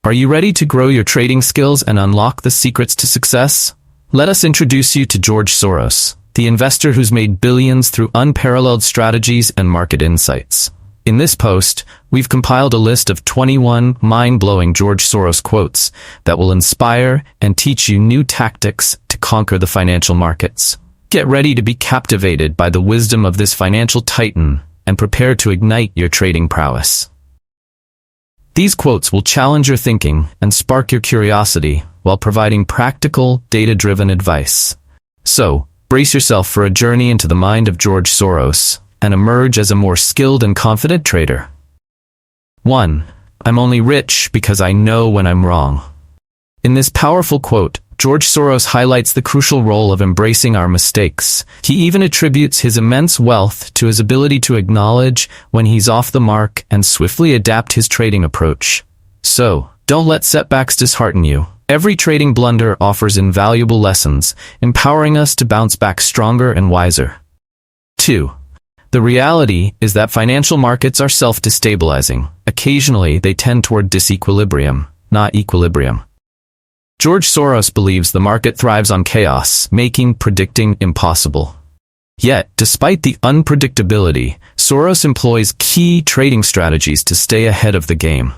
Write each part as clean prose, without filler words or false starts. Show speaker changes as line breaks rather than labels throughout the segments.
Are you ready to grow your trading skills and unlock the secrets to success? Let us introduce you to George Soros, the investor who's made billions through unparalleled strategies and market insights. In this post, we've compiled a list of 21 mind-blowing George Soros quotes that will inspire and teach you new tactics to conquer the financial markets. Get ready to be captivated by the wisdom of this financial titan and prepare to ignite your trading prowess. These quotes will challenge your thinking and spark your curiosity while providing practical, data-driven advice. So, brace yourself for a journey into the mind of George Soros and emerge as a more skilled and confident trader. 1. I'm only rich because I know when I'm wrong. In this powerful quote, George Soros highlights the crucial role of embracing our mistakes. He even attributes his immense wealth to his ability to acknowledge when he's off the mark and swiftly adapt his trading approach. So, don't let setbacks dishearten you. Every trading blunder offers invaluable lessons, empowering us to bounce back stronger and wiser. 2. The reality is that financial markets are self-destabilizing. Occasionally, they tend toward disequilibrium, not equilibrium. George Soros believes the market thrives on chaos, making predicting impossible. Yet, despite the unpredictability, Soros employs key trading strategies to stay ahead of the game.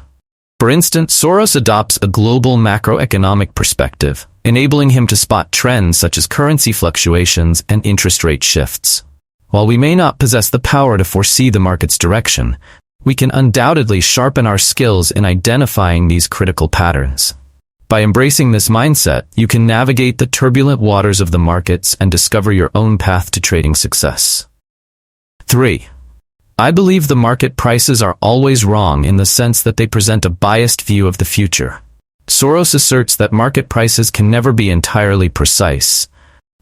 For instance, Soros adopts a global macroeconomic perspective, enabling him to spot trends such as currency fluctuations and interest rate shifts. While we may not possess the power to foresee the market's direction, we can undoubtedly sharpen our skills in identifying these critical patterns. By embracing this mindset, you can navigate the turbulent waters of the markets and discover your own path to trading success. 3. I believe the market prices are always wrong in the sense that they present a biased view of the future. Soros asserts that market prices can never be entirely precise.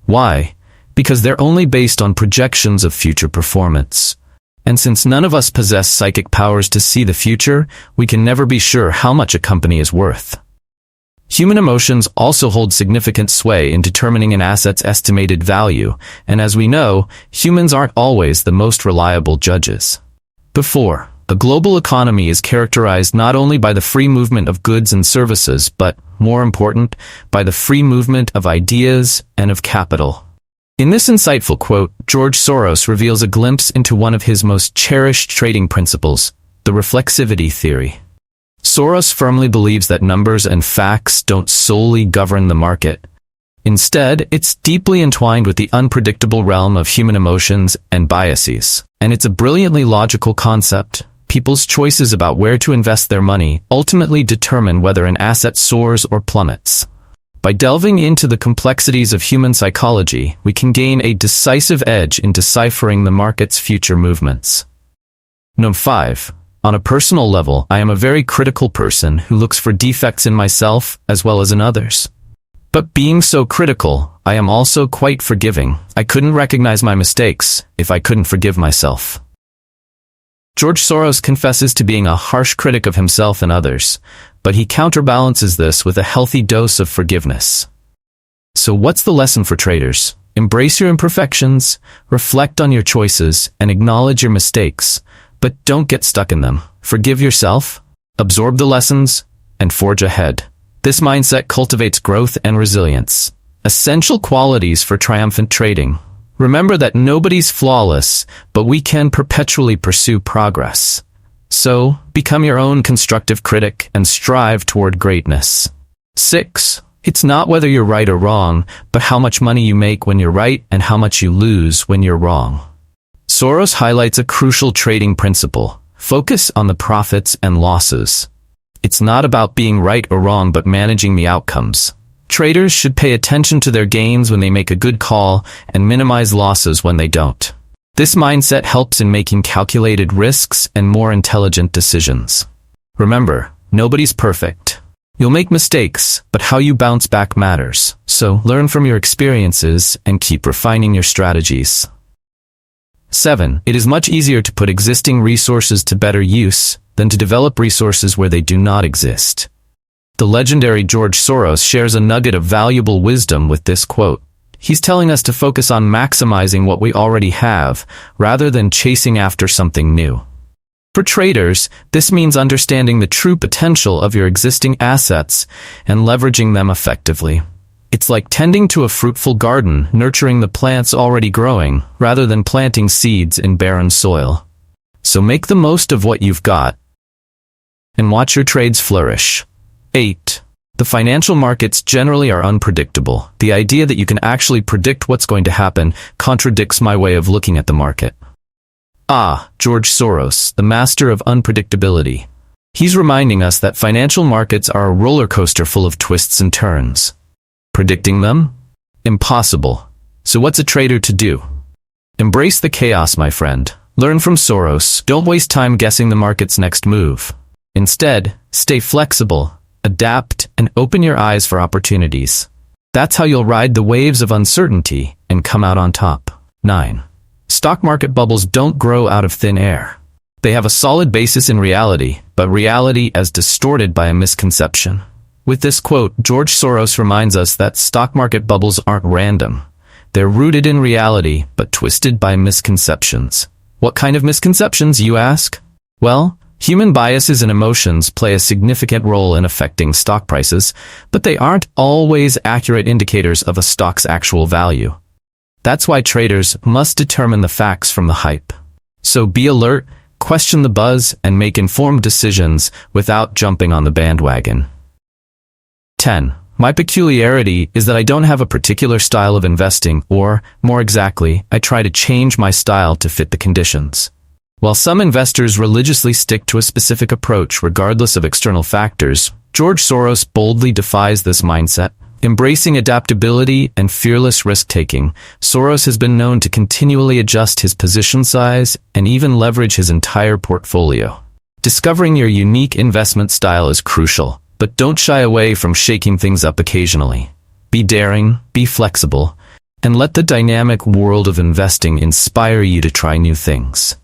Why? Because they're only based on projections of future performance. And since none of us possess psychic powers to see the future, we can never be sure how much a company is worth. Human emotions also hold significant sway in determining an asset's estimated value, and as we know, humans aren't always the most reliable judges. 4. A global economy is characterized not only by the free movement of goods and services, but, more important, by the free movement of ideas and of capital. In this insightful quote, George Soros reveals a glimpse into one of his most cherished trading principles, the reflexivity theory. Soros firmly believes that numbers and facts don't solely govern the market. Instead, it's deeply entwined with the unpredictable realm of human emotions and biases. And it's a brilliantly logical concept. People's choices about where to invest their money ultimately determine whether an asset soars or plummets. By delving into the complexities of human psychology, we can gain a decisive edge in deciphering the market's future movements. 5. On a personal level, I am a very critical person who looks for defects in myself as well as in others. But being so critical, I am also quite forgiving. I couldn't recognize my mistakes if I couldn't forgive myself. George Soros confesses to being a harsh critic of himself and others, but he counterbalances this with a healthy dose of forgiveness. So what's the lesson for traders? Embrace your imperfections, reflect on your choices, and acknowledge your mistakes. But don't get stuck in them. Forgive yourself, absorb the lessons, and forge ahead. This mindset cultivates growth and resilience, essential qualities for triumphant trading. Remember that nobody's flawless, but we can perpetually pursue progress. So, become your own constructive critic and strive toward greatness. 6. It's not whether you're right or wrong, but how much money you make when you're right and how much you lose when you're wrong. Soros highlights a crucial trading principle: focus on the profits and losses. It's not about being right or wrong, but managing the outcomes. Traders should pay attention to their gains when they make a good call and minimize losses when they don't. This mindset helps in making calculated risks and more intelligent decisions. Remember, nobody's perfect. You'll make mistakes, but how you bounce back matters. So learn from your experiences and keep refining your strategies. 7. It is much easier to put existing resources to better use than to develop resources where they do not exist. The legendary George Soros shares a nugget of valuable wisdom with this quote. He's telling us to focus on maximizing what we already have, rather than chasing after something new. For traders, this means understanding the true potential of your existing assets and leveraging them effectively. It's like tending to a fruitful garden, nurturing the plants already growing, rather than planting seeds in barren soil. So make the most of what you've got and watch your trades flourish. 8. The financial markets generally are unpredictable. The idea that you can actually predict what's going to happen contradicts my way of looking at the market. George Soros, the master of unpredictability. He's reminding us that financial markets are a roller coaster full of twists and turns. Predicting them? Impossible. So what's a trader to do? Embrace the chaos, my friend. Learn from Soros. Don't waste time guessing the market's next move. Instead, stay flexible, adapt, and open your eyes for opportunities. That's how you'll ride the waves of uncertainty and come out on top. 9. Stock market bubbles don't grow out of thin air. They have a solid basis in reality, but reality as distorted by a misconception. With this quote, George Soros reminds us that stock market bubbles aren't random. They're rooted in reality, but twisted by misconceptions. What kind of misconceptions, you ask? Well, human biases and emotions play a significant role in affecting stock prices, but they aren't always accurate indicators of a stock's actual value. That's why traders must determine the facts from the hype. So be alert, question the buzz, and make informed decisions without jumping on the bandwagon. 10. My peculiarity is that I don't have a particular style of investing, or, more exactly, I try to change my style to fit the conditions. While some investors religiously stick to a specific approach regardless of external factors, George Soros boldly defies this mindset. Embracing adaptability and fearless risk-taking, Soros has been known to continually adjust his position size and even leverage his entire portfolio. Discovering your unique investment style is crucial, but don't shy away from shaking things up occasionally. Be daring, be flexible, and let the dynamic world of investing inspire you to try new things.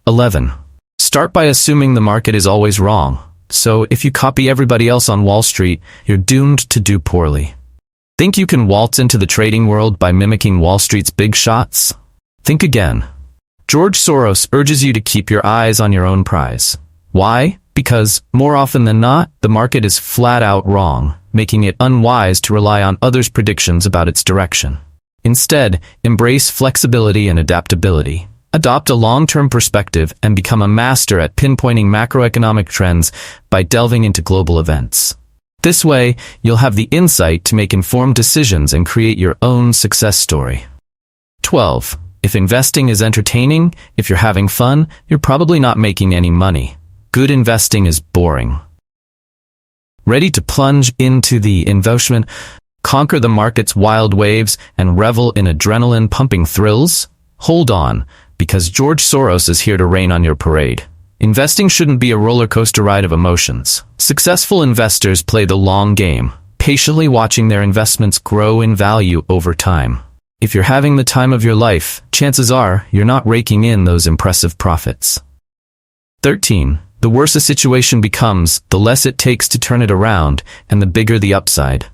11. Start by assuming the market is always wrong. So if you copy everybody else on Wall Street, you're doomed to do poorly. Think you can waltz into the trading world by mimicking Wall Street's big shots? Think again. George Soros urges you to keep your eyes on your own prize. Why? Because, more often than not, the market is flat out wrong, making it unwise to rely on others' predictions about its direction. Instead, embrace flexibility and adaptability. Adopt a long-term perspective and become a master at pinpointing macroeconomic trends by delving into global events. This way, you'll have the insight to make informed decisions and create your own success story. 12. If investing is entertaining, if you're having fun, you're probably not making any money. Good investing is boring. Ready to plunge into the investment, conquer the market's wild waves, and revel in adrenaline-pumping thrills? Hold on, because George Soros is here to rain on your parade. Investing shouldn't be a roller coaster ride of emotions. Successful investors play the long game, patiently watching their investments grow in value over time. If you're having the time of your life, chances are you're not raking in those impressive profits. 13. The worse a situation becomes, the less it takes to turn it around, and the bigger the upside.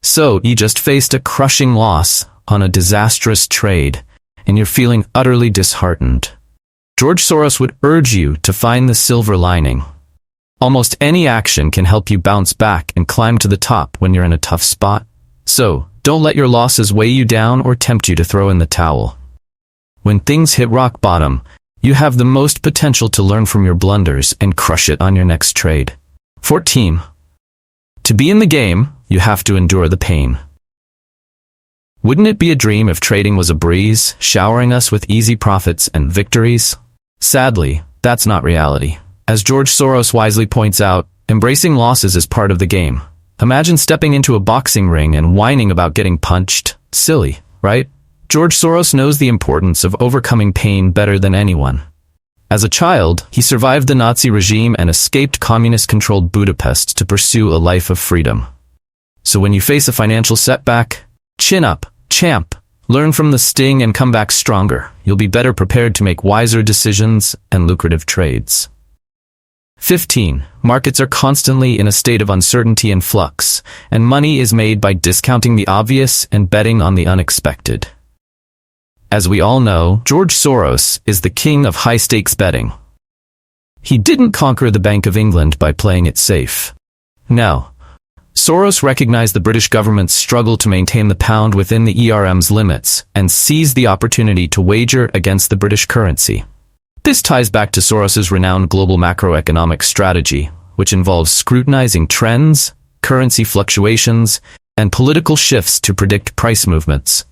So, you just faced a crushing loss on a disastrous trade, and you're feeling utterly disheartened. George Soros would urge you to find the silver lining. Almost any action can help you bounce back and climb to the top when you're in a tough spot. So, don't let your losses weigh you down or tempt you to throw in the towel. When things hit rock bottom, you have the most potential to learn from your blunders and crush it on your next trade. 14. To be in the game, you have to endure the pain. Wouldn't it be a dream if trading was a breeze, showering us with easy profits and victories? Sadly, that's not reality. As George Soros wisely points out, embracing losses is part of the game. Imagine stepping into a boxing ring and whining about getting punched. Silly, right? George Soros knows the importance of overcoming pain better than anyone. As a child, he survived the Nazi regime and escaped communist-controlled Budapest to pursue a life of freedom. So when you face a financial setback, chin up, champ. Learn from the sting and come back stronger. You'll be better prepared to make wiser decisions and lucrative trades. 15. Markets are constantly in a state of uncertainty and flux, and money is made by discounting the obvious and betting on the unexpected. As we all know, George Soros is the king of high-stakes betting. He didn't conquer the Bank of England by playing it safe. No. Soros recognized the British government's struggle to maintain the pound within the ERM's limits and seized the opportunity to wager against the British currency. This ties back to Soros's renowned global macroeconomic strategy, which involves scrutinizing trends, currency fluctuations, and political shifts to predict price movements.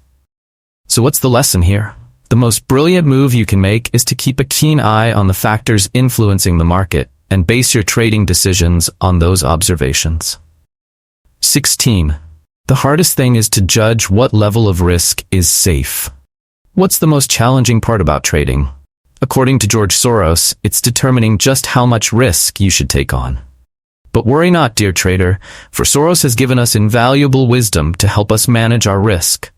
So what's the lesson here? The most brilliant move you can make is to keep a keen eye on the factors influencing the market and base your trading decisions on those observations. 16. The hardest thing is to judge what level of risk is safe. What's the most challenging part about trading? According to George Soros, it's determining just how much risk you should take on. But worry not, dear trader, for Soros has given us invaluable wisdom to help us manage our risk.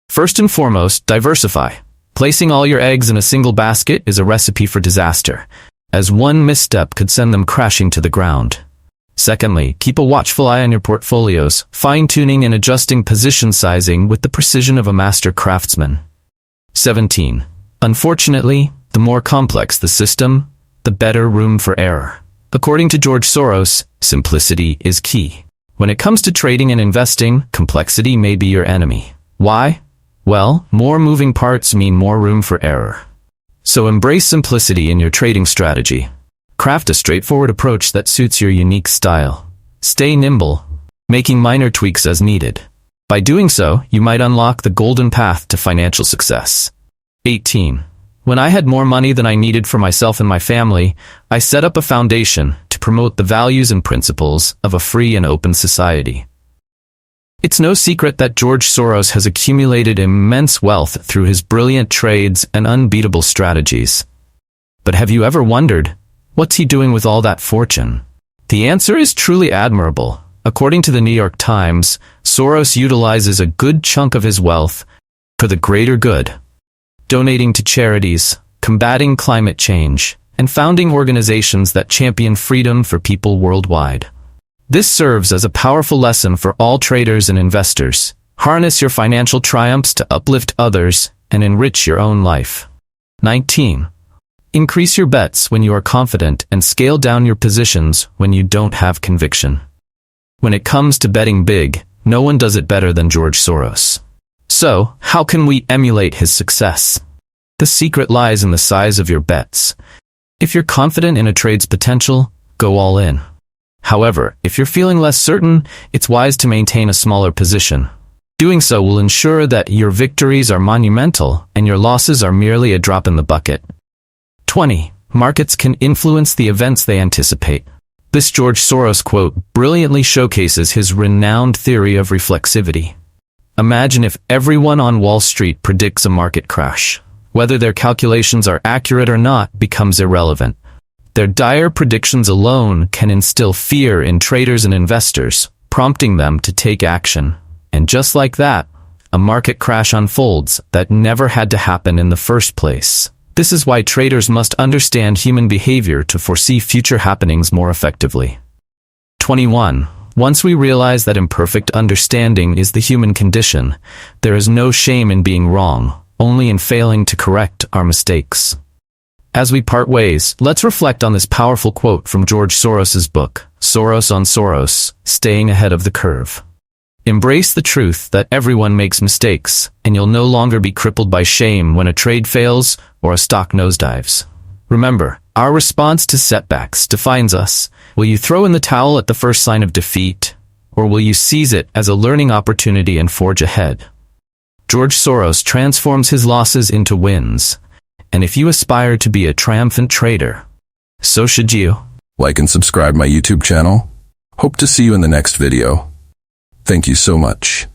First and foremost, diversify. Placing all your eggs in a single basket is a recipe for disaster, as one misstep could send them crashing to the ground. Secondly, keep a watchful eye on your portfolios, fine-tuning and adjusting position sizing with the precision of a master craftsman. 17. Unfortunately, the more complex the system, the better room for error. According to George Soros, simplicity is key. When it comes to trading and investing, complexity may be your enemy. Why? Well, more moving parts mean more room for error. So embrace simplicity in your trading strategy. Craft a straightforward approach that suits your unique style. Stay nimble, making minor tweaks as needed. By doing so, you might unlock the golden path to financial success. 18. When I had more money than I needed for myself and my family, I set up a foundation to promote the values and principles of a free and open society. It's no secret that George Soros has accumulated immense wealth through his brilliant trades and unbeatable strategies. But have you ever wondered, what's he doing with all that fortune? The answer is truly admirable. According to the New York Times, Soros utilizes a good chunk of his wealth for the greater good, donating to charities, combating climate change, and founding organizations that champion freedom for people worldwide. This serves as a powerful lesson for all traders and investors. Harness your financial triumphs to uplift others and enrich your own life. 19. Increase your bets when you are confident and scale down your positions when you don't have conviction. When it comes to betting big, no one does it better than George Soros. So, how can we emulate his success? The secret lies in the size of your bets. If you're confident in a trade's potential, go all in. However, if you're feeling less certain, it's wise to maintain a smaller position. Doing so will ensure that your victories are monumental and your losses are merely a drop in the bucket. 20. Markets can influence the events they anticipate. This George Soros quote brilliantly showcases his renowned theory of reflexivity. Imagine if everyone on Wall Street predicts a market crash. Whether their calculations are accurate or not becomes irrelevant. Their dire predictions alone can instill fear in traders and investors, prompting them to take action. And just like that, a market crash unfolds that never had to happen in the first place. This is why traders must understand human behavior to foresee future happenings more effectively. 21. Once we realize that imperfect understanding is the human condition, there is no shame in being wrong, only in failing to correct our mistakes. As we part ways, let's reflect on this powerful quote from George Soros's book, Soros on Soros, Staying Ahead of the Curve. Embrace the truth that everyone makes mistakes, and you'll no longer be crippled by shame when a trade fails or a stock nosedives. Remember, our response to setbacks defines us. Will you throw in the towel at the first sign of defeat, or will you seize it as a learning opportunity and forge ahead? George Soros transforms his losses into wins, and if you aspire to be a triumphant trader, so should you.
Like and subscribe my YouTube channel. Hope to see you in the next video. Thank you so much.